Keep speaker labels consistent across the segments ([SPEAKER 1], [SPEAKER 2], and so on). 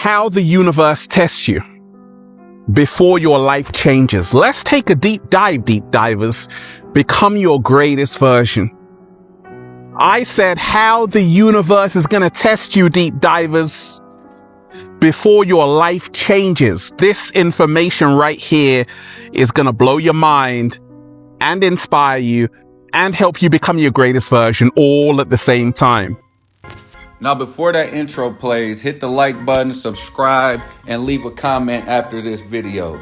[SPEAKER 1] how the universe tests you before your life changes. Let's take a deep dive, deep divers. Become your greatest version. I said how the universe is going to test you, deep divers, before your life changes. This information right here is going to blow your mind and inspire you and help you become your greatest version all at the same time.
[SPEAKER 2] Now, before that intro plays, hit the like button, subscribe, and leave a comment after this video.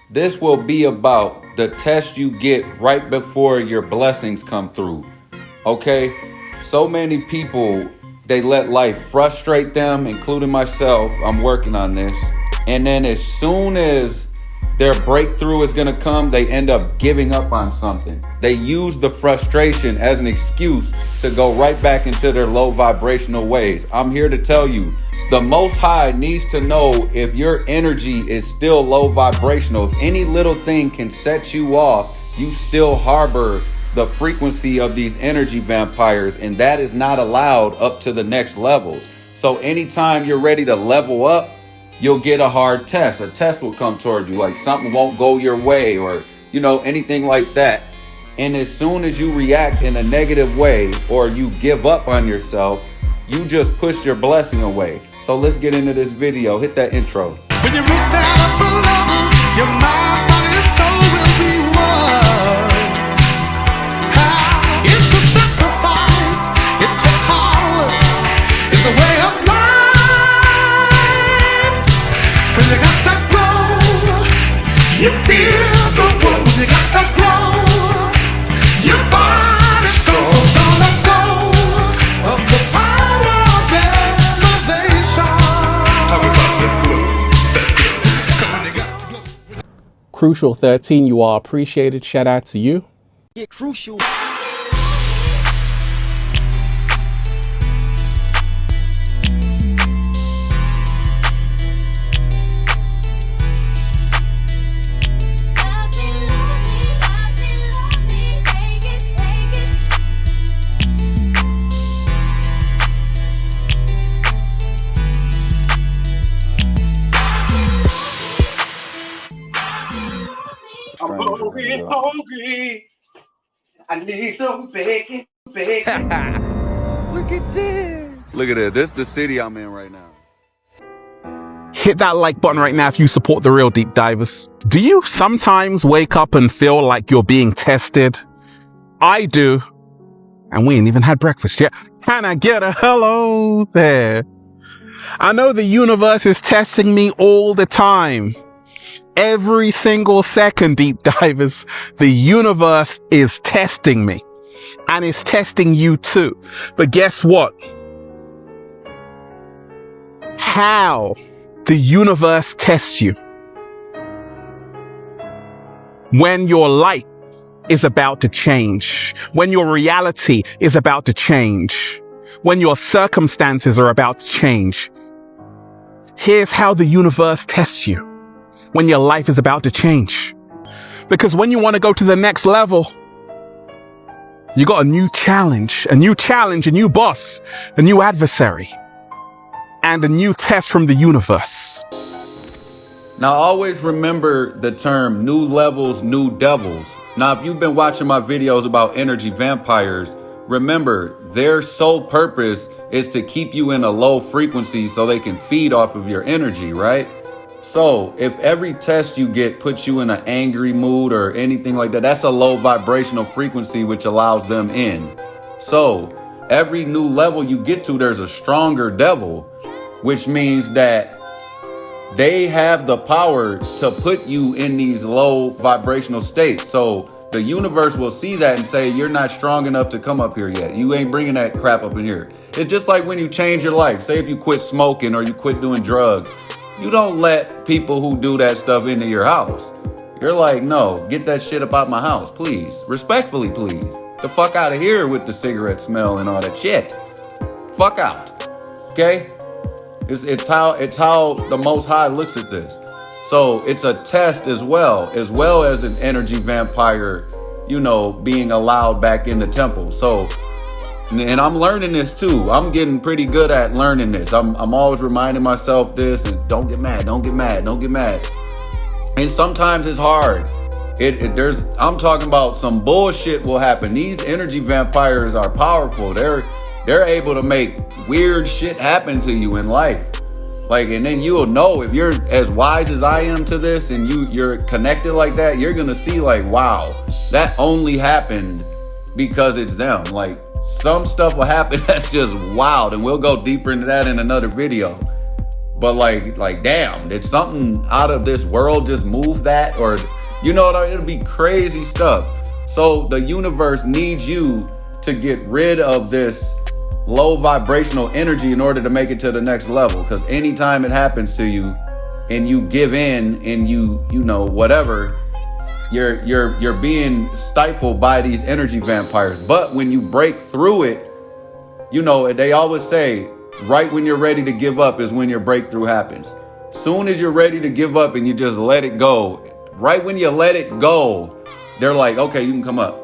[SPEAKER 2] This will be about the test you get right before your blessings come through. Okay? So many people, they let life frustrate them, including myself. I'm working on this. And then as soon as their breakthrough is going to come, they end up giving up on something. They use the frustration as an excuse to go right back into their low vibrational ways. I'm here to tell you, the Most High needs to know if your energy is still low vibrational. If any little thing can set you off, you still harbor the frequency of these energy vampires, and that is not allowed up to the next levels. So anytime you're ready to level up, you'll get a hard test. A test will come toward you, like something won't go your way, or anything like that. And as soon as you react in a negative way or you give up on yourself, you just pushed your blessing away. So let's get into this video. Hit that intro.
[SPEAKER 3] When you reach that upper level, your mind, body, and soul will be one. It's a sacrifice. It takes hard work. It's a way of life. When you got to grow, you feel the world. When you got to grow, your body's strong. So don't let go of the power of elevation. Talk about the glow. Come on, you got to glow.
[SPEAKER 1] Crucial 13, you are appreciated. Shout out to you.
[SPEAKER 4] Get crucial.
[SPEAKER 5] I'm hungry. I need some bacon.
[SPEAKER 2] Look at this. Look at it. This is the city I'm in right now.
[SPEAKER 1] Hit that like button right now if you support the real deep divers. Do you sometimes wake up and feel like you're being tested? I do. And we ain't even had breakfast yet. Can I get a hello there? I know the universe is testing me all the time. Every single second, deep divers, the universe is testing me. And it's testing you too. But guess what? How the universe tests you. When your life is about to change. When your reality is about to change. When your circumstances are about to change. Here's how the universe tests you. When your life is about to change. Because when you want to go to the next level, you got a new challenge, a new boss, a new adversary, and a new test from the universe.
[SPEAKER 2] Now, always remember the term new levels, new devils. Now, if you've been watching my videos about energy vampires, remember their sole purpose is to keep you in a low frequency so they can feed off of your energy, right? So if every test you get puts you in an angry mood or anything like that, that's a low vibrational frequency which allows them in. So every new level you get to, there's a stronger devil, which means that they have the power to put you in these low vibrational states. So the universe will see that and say, you're not strong enough to come up here yet. You ain't bringing that crap up in here. It's just like when you change your life. Say if you quit smoking or you quit doing drugs. You don't let people who do that stuff into your house. You're like, no, get that shit up out my house, please. Respectfully, please. The fuck out of here with the cigarette smell and all that shit. Fuck out. Okay? It's how the Most High looks at this. So it's a test as well as an energy vampire, being allowed back in the temple. So And I'm learning this too. I'm getting pretty good at learning this. I'm always reminding myself this, and don't get mad, don't get mad, don't get mad. And sometimes it's hard. I'm talking about some bullshit will happen. These energy vampires are powerful. They're able to make weird shit happen to you in life. Like, and then you'll know if you're as wise as I am to this and you're connected like that, you're gonna see like, wow, that only happened because it's them. Like, some stuff will happen that's just wild, and we'll go deeper into that in another video. But like damn, did something out of this world just move that? Or it'll be crazy stuff. So the universe needs you to get rid of this low vibrational energy in order to make it to the next level. Because anytime it happens to you and you give in and whatever, you're being stifled by these energy vampires. But when you break through it, they always say, right when you're ready to give up is when your breakthrough happens. Soon as you're ready to give up and you just let it go, right when you let it go, they're like, okay, you can come up.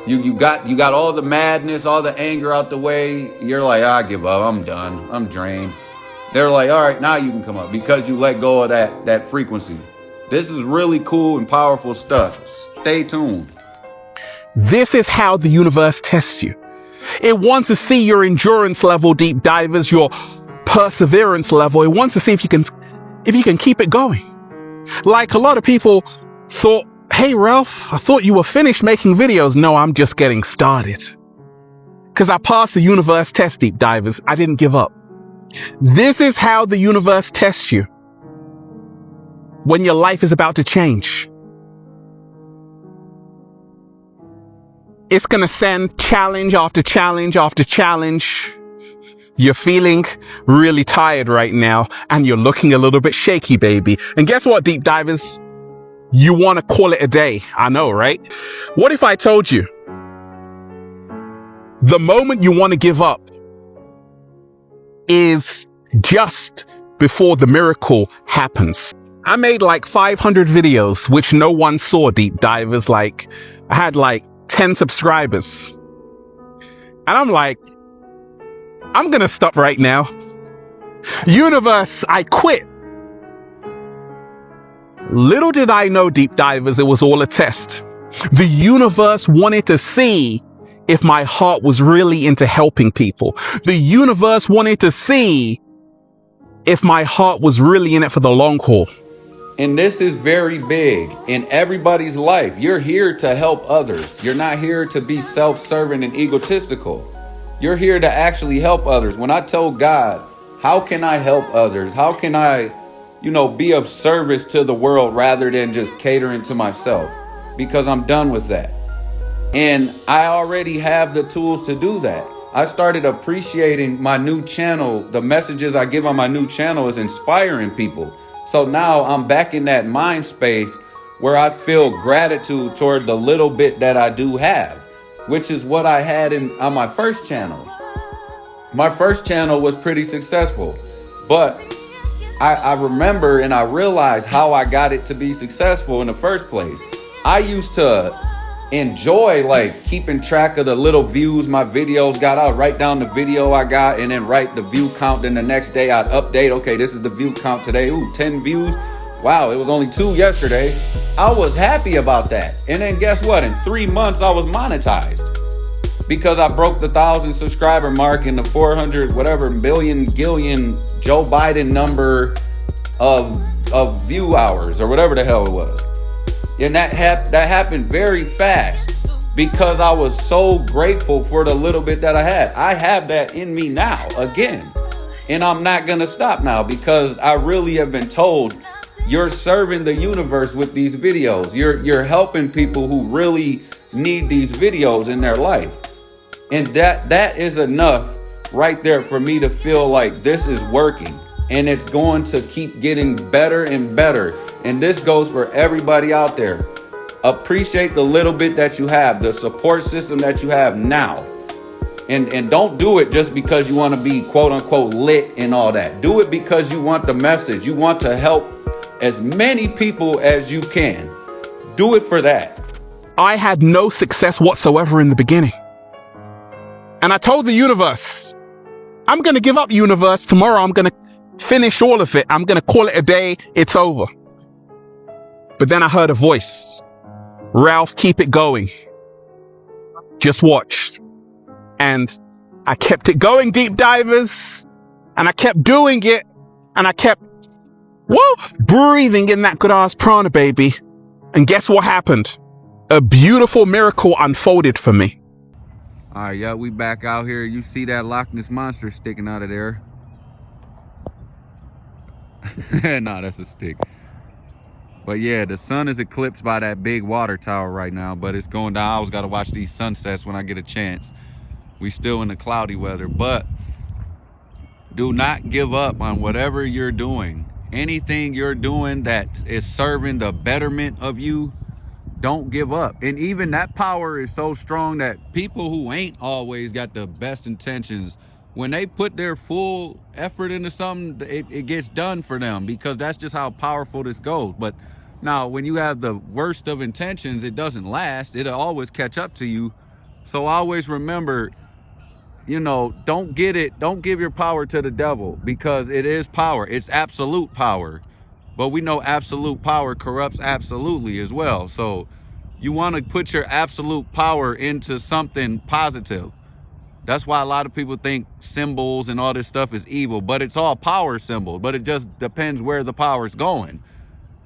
[SPEAKER 2] You got all the madness, all the anger out the way. You're like, I give up. I'm done. I'm drained. They're like, all right, now you can come up because you let go of that frequency. This is really cool and powerful stuff. Stay tuned.
[SPEAKER 1] This is how the universe tests you. It wants to see your endurance level, deep divers, your perseverance level. It wants to see if you can keep it going. Like a lot of people thought, hey, Ralph, I thought you were finished making videos. No, I'm just getting started. Because I passed the universe test, deep divers. I didn't give up. This is how the universe tests you when your life is about to change. It's going to send challenge after challenge after challenge. You're feeling really tired right now, and you're looking a little bit shaky, baby. And guess what, deep divers? You want to call it a day. I know, right? What if I told you the moment you want to give up is just before the miracle happens? I made like 500 videos, which no one saw, deep divers. Like, I had like 10 subscribers. And I'm like, I'm going to stop right now. Universe, I quit. Little did I know, deep divers, it was all a test. The universe wanted to see if my heart was really into helping people. The universe wanted to see if my heart was really in it for the long haul.
[SPEAKER 2] And this is very big in everybody's life. You're here to help others. You're not here to be self-serving and egotistical. You're here to actually help others. When I told God, how can I help others? How can I, be of service to the world rather than just catering to myself? Because I'm done with that. And I already have the tools to do that. I started appreciating my new channel. The messages I give on my new channel is inspiring people. So now I'm back in that mind space where I feel gratitude toward the little bit that I do have, which is what I had on my first channel. My first channel was pretty successful, but I remember and I realized how I got it to be successful in the first place. I used to enjoy like keeping track of the little views my videos got. I'd write down the video I got and then write the view count. Then the next day I'd update. Okay, this is the view count today. Ooh, 10 views. Wow, it was only 2 yesterday. I was happy about that. And then guess what? In 3 months I was monetized because I broke the 1,000 subscriber mark and the 400 whatever billion gillion Joe Biden number of view hours or whatever the hell it was. And that happened very fast because I was so grateful for the little bit that I had. I have that in me now again. And I'm not going to stop now because I really have been told you're serving the universe with these videos. You're helping people who really need these videos in their life. And that is enough right there for me to feel like this is working. And it's going to keep getting better and better. And this goes for everybody out there. Appreciate the little bit that you have, the support system that you have now. And don't do it just because you want to be quote unquote lit and all that. Do it because you want the message. You want to help as many people as you can. Do it for that.
[SPEAKER 1] I had no success whatsoever in the beginning. And I told the universe, I'm going to give up, universe. Tomorrow I'm going to finish all of it. I'm going to call it a day. It's over. But then I heard a voice. Ralph, keep it going. Just watch. And I kept it going, deep divers. And I kept doing it. And I kept, breathing in that good ass prana, baby. And guess what happened? A beautiful miracle unfolded for me.
[SPEAKER 2] All right, yeah, we back out here. You see that Loch Ness monster sticking out of there. Nah, that's a stick. But yeah, the sun is eclipsed by that big water tower right now, but it's going down. I always got to watch these sunsets when I get a chance. We still in the cloudy weather, but do not give up on whatever you're doing. Anything you're doing that is serving the betterment of you, don't give up. And even that power is so strong that people who ain't always got the best intentions, when they put their full effort into something, it gets done for them, because that's just how powerful this goes. But now when you have the worst of intentions, it doesn't last. It'll always catch up to you. So always remember, you know, don't give your power to the devil, because it is power. It's absolute power. But we know absolute power corrupts absolutely as well. So you want to put your absolute power into something positive. That's why a lot of people think symbols and all this stuff is evil, but it's all power symbols. But it just depends where the power is going.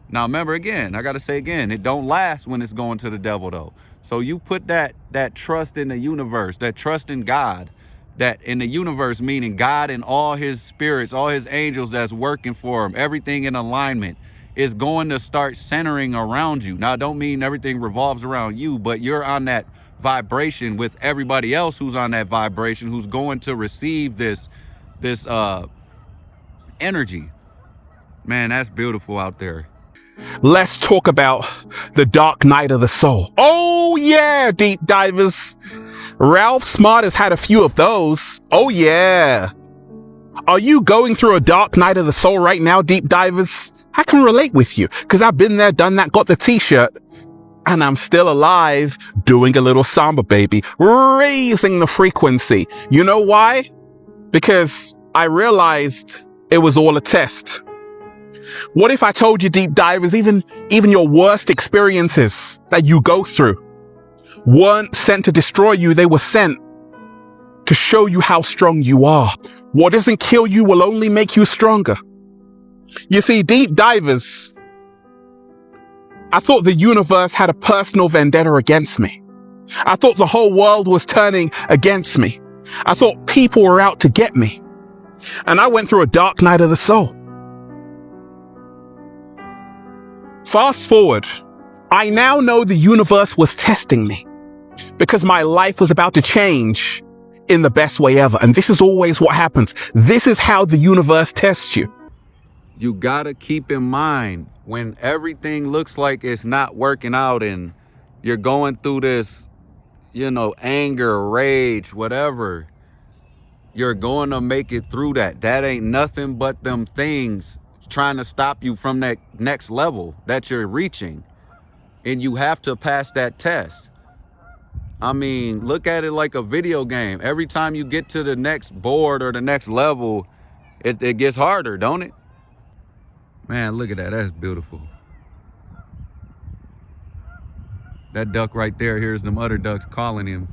[SPEAKER 2] Now, remember, again, I got to say again, it don't last when it's going to the devil, though. So you put that trust in the universe, that trust in God, that in the universe, meaning God and all his spirits, all his angels that's working for him, everything in alignment is going to start centering around you. Now, I don't mean everything revolves around you, but you're on that vibration with everybody else who's on that vibration, who's going to receive this energy. Man, that's beautiful out there.
[SPEAKER 1] Let's talk about the dark night of the soul. Oh yeah, deep divers. Ralph Smart has had a few of those. Oh yeah. Are you going through a dark night of the soul right now, deep divers? I can relate with you, because I've been there, done that, got the t-shirt, and I'm still alive, doing a little samba, baby, raising the frequency. You know why? Because I realized it was all a test. What if I told you, deep divers, even your worst experiences that you go through weren't sent to destroy you, they were sent to show you how strong you are. What doesn't kill you will only make you stronger. You see, deep divers, I thought the universe had a personal vendetta against me. I thought the whole world was turning against me. I thought people were out to get me. And I went through a dark night of the soul. Fast forward, I now know the universe was testing me because my life was about to change in the best way ever. And this is always what happens. This is how the universe tests you.
[SPEAKER 2] You gotta keep in mind, when everything looks like it's not working out and you're going through this, you know, anger, rage, whatever, you're going to make it through that. That ain't nothing but them things trying to stop you from that next level that you're reaching. And you have to pass that test. I mean, look at it like a video game. Every time you get to the next board or the next level, it gets harder, don't it? Man, look at that. That's beautiful. That duck right there, here's them other ducks calling him.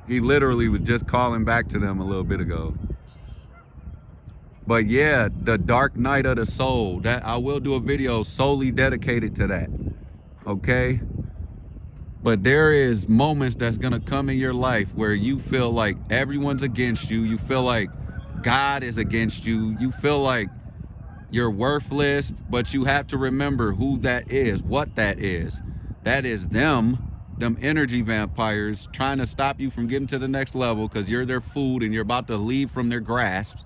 [SPEAKER 2] He literally was just calling back to them a little bit ago. But yeah, the dark night of the soul, that I will do a video solely dedicated to that. Okay? But there is moments that's gonna come in your life where you feel like everyone's against you. You feel like God is against you. You feel like you're worthless, but you have to remember who that is, what that is. That is them energy vampires trying to stop you from getting to the next level because you're their food and you're about to leave from their grasps.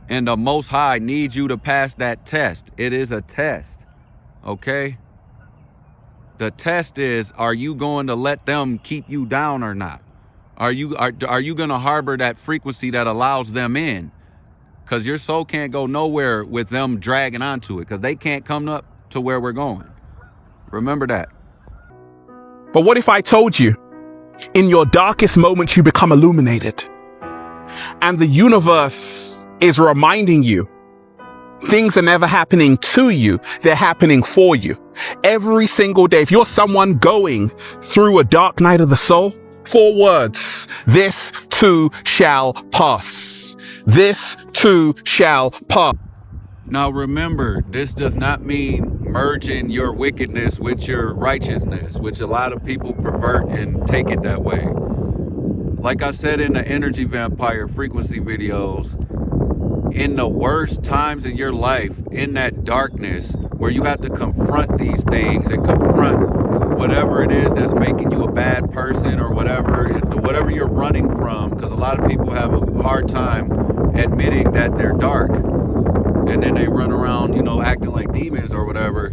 [SPEAKER 2] And the Most High needs you to pass that test. It is a test, okay? The test is, are you going to let them keep you down or not? Are you going to harbor that frequency that allows them in? Because your soul can't go nowhere with them dragging onto it, because they can't come up to where we're going. Remember that.
[SPEAKER 1] But what if I told you, in your darkest moments, you become illuminated? And the universe is reminding you, things are never happening to you, they're happening for you. Every single day, if you're someone going through a dark night of the soul, 4 words: this too shall pass. This too shall pass.
[SPEAKER 2] Now remember, this does not mean merging your wickedness with your righteousness, which a lot of people pervert and take it that way. Like I said in the Energy Vampire frequency videos, in the worst times in your life, in that darkness where you have to confront these things and confront whatever it is that's making you a bad person, or whatever you're running from, because a lot of people have a hard time admitting that they're dark, and then they run around, acting like demons or whatever.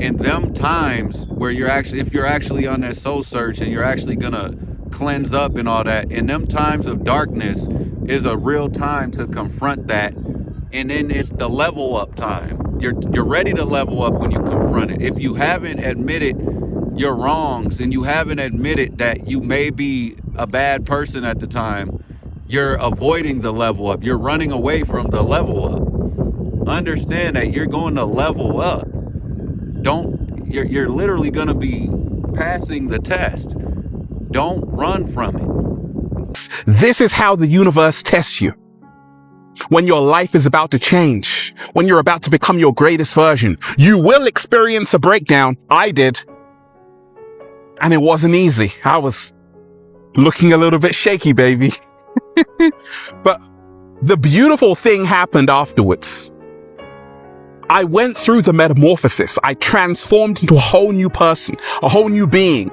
[SPEAKER 2] In them times where if you're actually on that soul search and you're actually gonna cleanse up and all that, in them times of darkness is a real time to confront that. And then it's the level up time. You're ready to level up when you confront it. If you haven't admitted your wrongs and you haven't admitted that you may be a bad person at the time, you're avoiding the level up. You're running away from the level up. Understand that you're going to level up. You're literally going to be passing the test. Don't run from it.
[SPEAKER 1] This is how the universe tests you. When your life is about to change, when you're about to become your greatest version, you will experience a breakdown. I did. And it wasn't easy. I was looking a little bit shaky, baby. But the beautiful thing happened afterwards. I went through the metamorphosis. I transformed into a whole new person, a whole new being.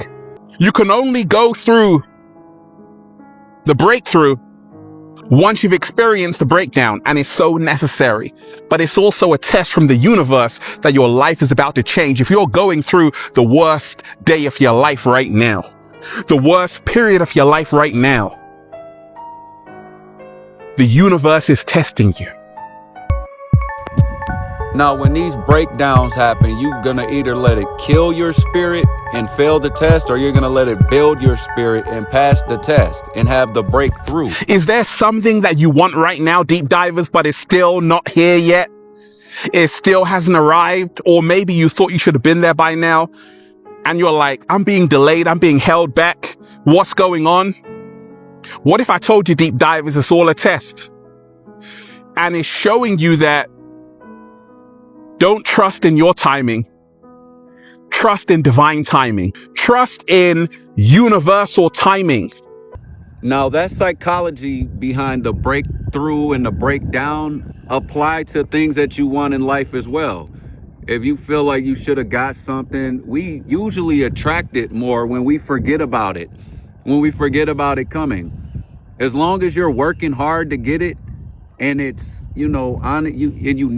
[SPEAKER 1] You can only go through the breakthrough once you've experienced the breakdown, and it's so necessary. But it's also a test from the universe that your life is about to change. If you're going through the worst day of your life right now, the worst period of your life right now, the universe is testing you.
[SPEAKER 2] Now, when these breakdowns happen, you're going to either let it kill your spirit and fail the test, or you're going to let it build your spirit and pass the test and have the breakthrough.
[SPEAKER 1] Is there something that you want right now, deep divers, but it's still not here yet? It still hasn't arrived, or maybe you thought you should have been there by now, and you're like, I'm being delayed, I'm being held back. What's going on? What if I told you, deep divers, it's all a test? And it's showing you that don't trust in your timing. Trust in divine timing. Trust in universal timing.
[SPEAKER 2] Now, that psychology behind the breakthrough and the breakdown apply to things that you want in life as well. If you feel like you should have got something, we usually attract it more when we forget about it, when we forget about it coming. As long as you're working hard to get it, and it's, on it, you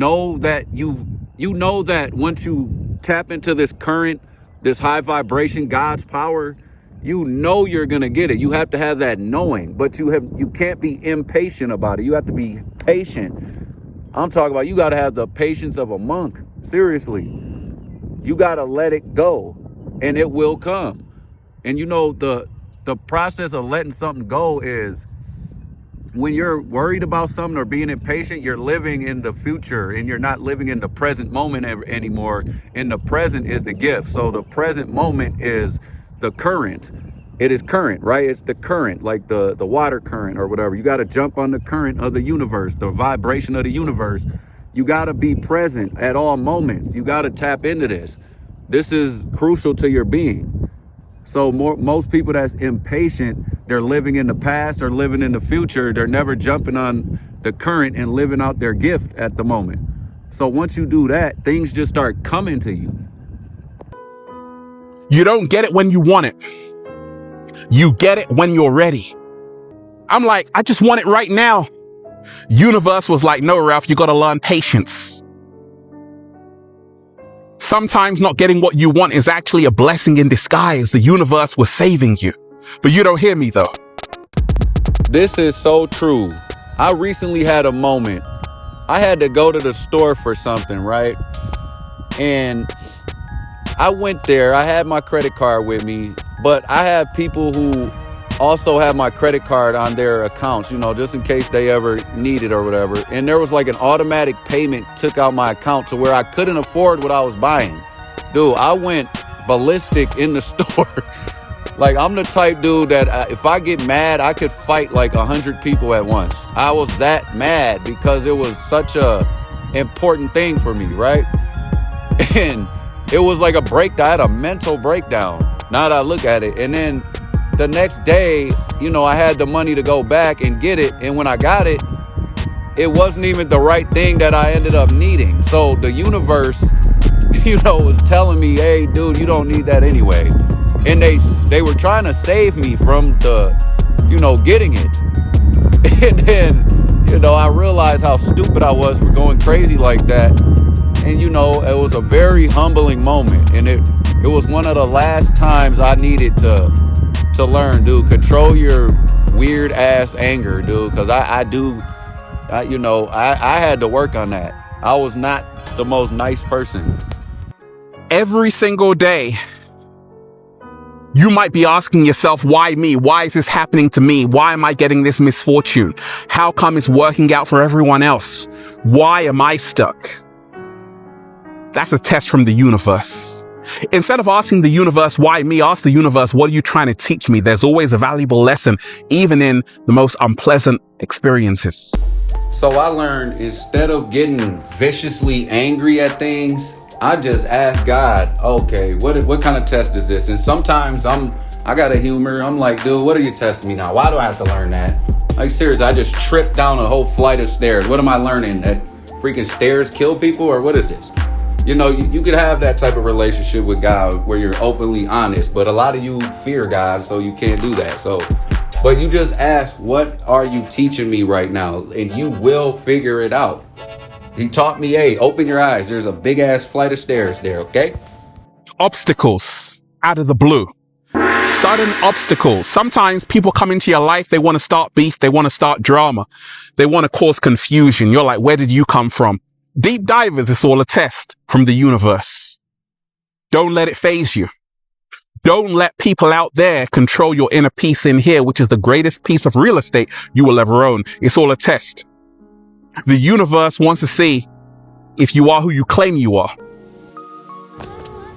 [SPEAKER 2] know that once you tap into this current, this high vibration, God's power, you're gonna get it. You have to have that knowing, but you can't be impatient about it. You have to be patient. I'm talking about, you gotta have the patience of a monk. Seriously, you gotta let it go, and it will come. And the process of letting something go is, when you're worried about something or being impatient, you're living in the future and you're not living in the present moment anymore. And the present is the gift. So the present moment is the current. It is current, right? It's the current, like the water current or whatever. You got to jump on the current of the universe, the vibration of the universe. You got to be present at all moments. You got to tap into this. This is crucial to your being. So most people that's impatient, they're living in the past or living in the future. They're never jumping on the current and living out their gift at the moment. So once you do that, things just start coming to you.
[SPEAKER 1] You don't get it when you want it. You get it when you're ready. I'm like, I just want it right now. Universe was like, no, Ralph, you got to learn patience. Sometimes not getting what you want is actually a blessing in disguise. The universe was saving you. But you don't hear me, though.
[SPEAKER 2] This is so true. I recently had a moment. I had to go to the store for something, right? And I went there. I had my credit card with me. But I have people who also have my credit card on their accounts, just in case they ever need it or whatever. And there was like an automatic payment took out my account to where I couldn't afford what I was buying. Dude, I went ballistic in the store. Like, I'm the type dude that if I get mad, I could fight like 100 people at once. I was that mad because it was such a important thing for me, right? And it was like a breakdown. I had a mental breakdown. Now that I look at it. And then the next day, I had the money to go back and get it. And when I got it, it wasn't even the right thing that I ended up needing. So the universe, was telling me, hey, dude, you don't need that anyway. And they were trying to save me from getting it. And then, I realized how stupid I was for going crazy like that. And, it was a very humbling moment. And it was one of the last times I needed to learn, dude. Control your weird ass anger, dude. Because I had to work on that. I was not the most nice person.
[SPEAKER 1] Every single day, you might be asking yourself, why me? Why is this happening to me? Why am I getting this misfortune? How come it's working out for everyone else? Why am I stuck? That's a test from the universe. Instead of asking the universe, why me? Ask the universe, what are you trying to teach me? There's always a valuable lesson, even in the most unpleasant experiences.
[SPEAKER 2] So I learned, instead of getting viciously angry at things, I just ask God, okay, what kind of test is this? And sometimes I got a humor. I'm like, dude, what are you testing me now? Why do I have to learn that? Like, seriously, I just tripped down a whole flight of stairs. What am I learning? That freaking stairs kill people, or what is this? You could have that type of relationship with God where you're openly honest, but a lot of you fear God, so you can't do that. But you just ask, what are you teaching me right now? And you will figure it out. He taught me, hey, open your eyes. There's a big ass flight of stairs there, okay?
[SPEAKER 1] Obstacles out of the blue. Sudden obstacles. Sometimes people come into your life, they want to start beef, they want to start drama, they want to cause confusion. You're like, where did you come from? Deep divers, it's all a test from the universe. Don't let it faze you. Don't let people out there control your inner peace in here, which is the greatest piece of real estate you will ever own. It's all a test. The universe wants to see if you are who you claim you are.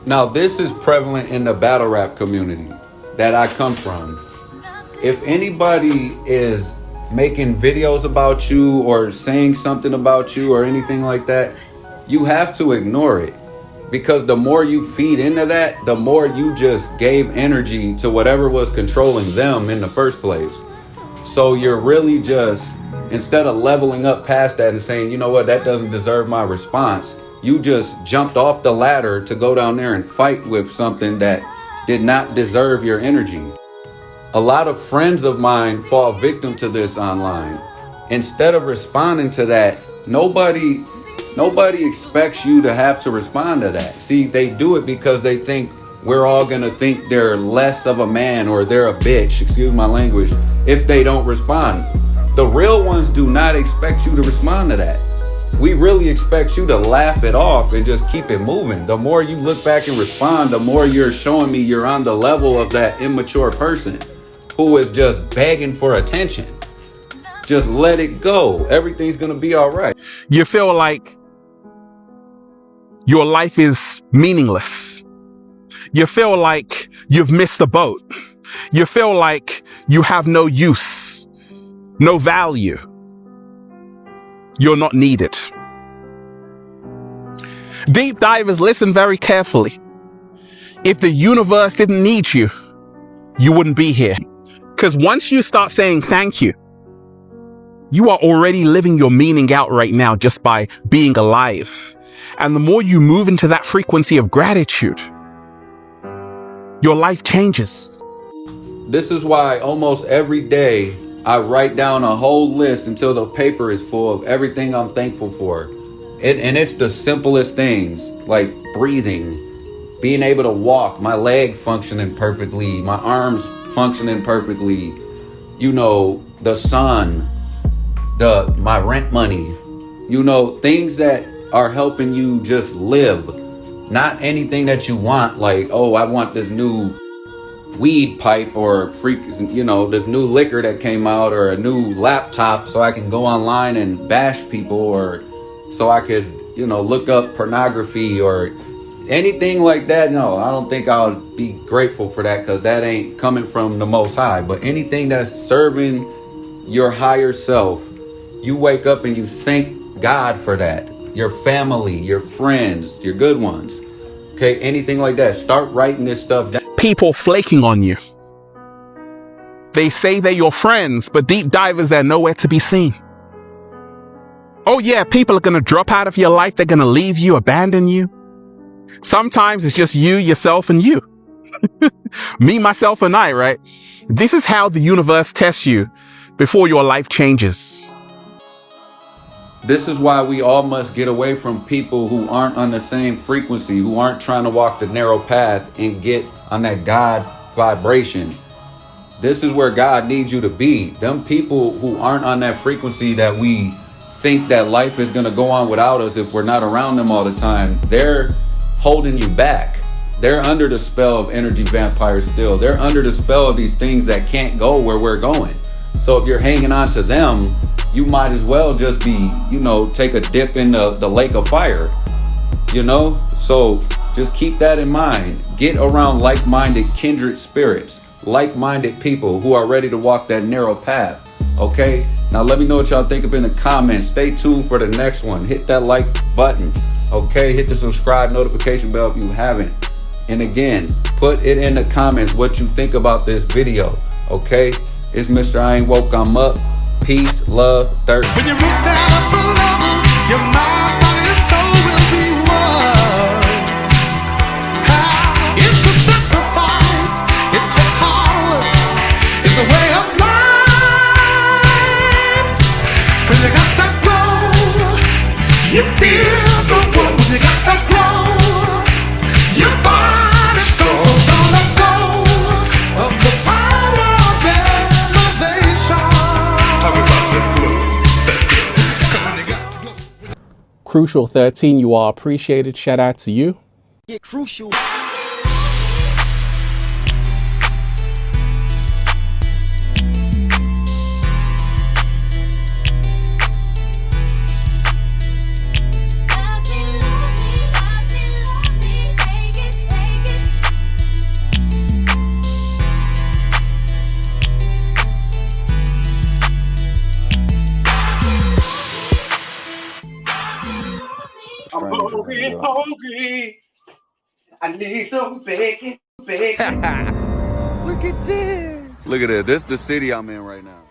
[SPEAKER 2] Now, this is prevalent in the battle rap community that I come from. If anybody is making videos about you or saying something about you or anything like that, you have to ignore it. Because the more you feed into that, the more you just gave energy to whatever was controlling them in the first place. So you're really just, instead of leveling up past that and saying, you know what, that doesn't deserve my response, you just jumped off the ladder to go down there and fight with something that did not deserve your energy. A lot of friends of mine fall victim to this online. Instead of responding to that, nobody expects you to have to respond to that. See, they do it because they think we're all gonna think they're less of a man or they're a bitch, excuse my language, if they don't respond. The real ones do not expect you to respond to that. We really expect you to laugh it off and just keep it moving. The more you look back and respond, the more you're showing me you're on the level of that immature person who is just begging for attention. Just let it go. Everything's gonna be all right.
[SPEAKER 1] You feel like your life is meaningless. You feel like you've missed the boat. You feel like you have no use, no value. You're not needed. Deep divers, listen very carefully. If the universe didn't need you, you wouldn't be here. Because once you start saying thank you, you are already living your meaning out right now just by being alive. And the more you move into that frequency of gratitude, your life changes.
[SPEAKER 2] This is why almost every day I write down a whole list until the paper is full of everything I'm thankful for. And it's the simplest things, like breathing, being able to walk, my leg functioning perfectly, my arms functioning perfectly, the sun, my rent money, things that are helping you just live. Not anything that you want, like, oh, I want this new weed pipe or this new liquor that came out or a new laptop so I can go online and bash people, or so I could, look up pornography or anything like that. No, I don't think I'll be grateful for that, because that ain't coming from the Most High. But anything that's serving your higher self, you wake up and you thank God for that. Your family, your friends, your good ones. Okay, anything like that. Start writing this stuff down.
[SPEAKER 1] People flaking on you. They say they're your friends, but deep divers, they're nowhere to be seen. Oh yeah, people are going to drop out of your life. They're going to leave you, abandon you. Sometimes it's just you, yourself, and you. Me, myself, and I, right? This is how the universe tests you before your life changes.
[SPEAKER 2] This is why we all must get away from people who aren't on the same frequency, who aren't trying to walk the narrow path and get on that God vibration. This is where God needs you to be. Them people who aren't on that frequency, that we think that life is going to go on without us if we're not around them all the time, they're holding you back. They're under the spell of energy vampires still. They're under the spell of these things that can't go where we're going. So if you're hanging on to them, you might as well just be, take a dip in the lake of fire, So just keep that in mind. Get around like-minded kindred spirits, like-minded people who are ready to walk that narrow path. Okay? Now let me know what y'all think up in the comments. Stay tuned for the next one. Hit that like button. Okay? Hit the subscribe notification bell if you haven't. And again, put it in the comments what you think about this video. Okay? It's Mr. I Ain't Woke, I'm Up. Peace, love, thirst.
[SPEAKER 3] When you reach that upper level, your mind, body, and soul will be one. It's a sacrifice. It takes hard work. It's a way of life. When you got to grow, you feel the world. When you got to grow, your body's strong. So don't let go of the power of elevation.
[SPEAKER 1] Crucial 13, you are appreciated. Shout out to you.
[SPEAKER 4] Get crucial.
[SPEAKER 5] I'm hungry. I need some bacon.
[SPEAKER 2] Look at this. This is the city I'm in right now.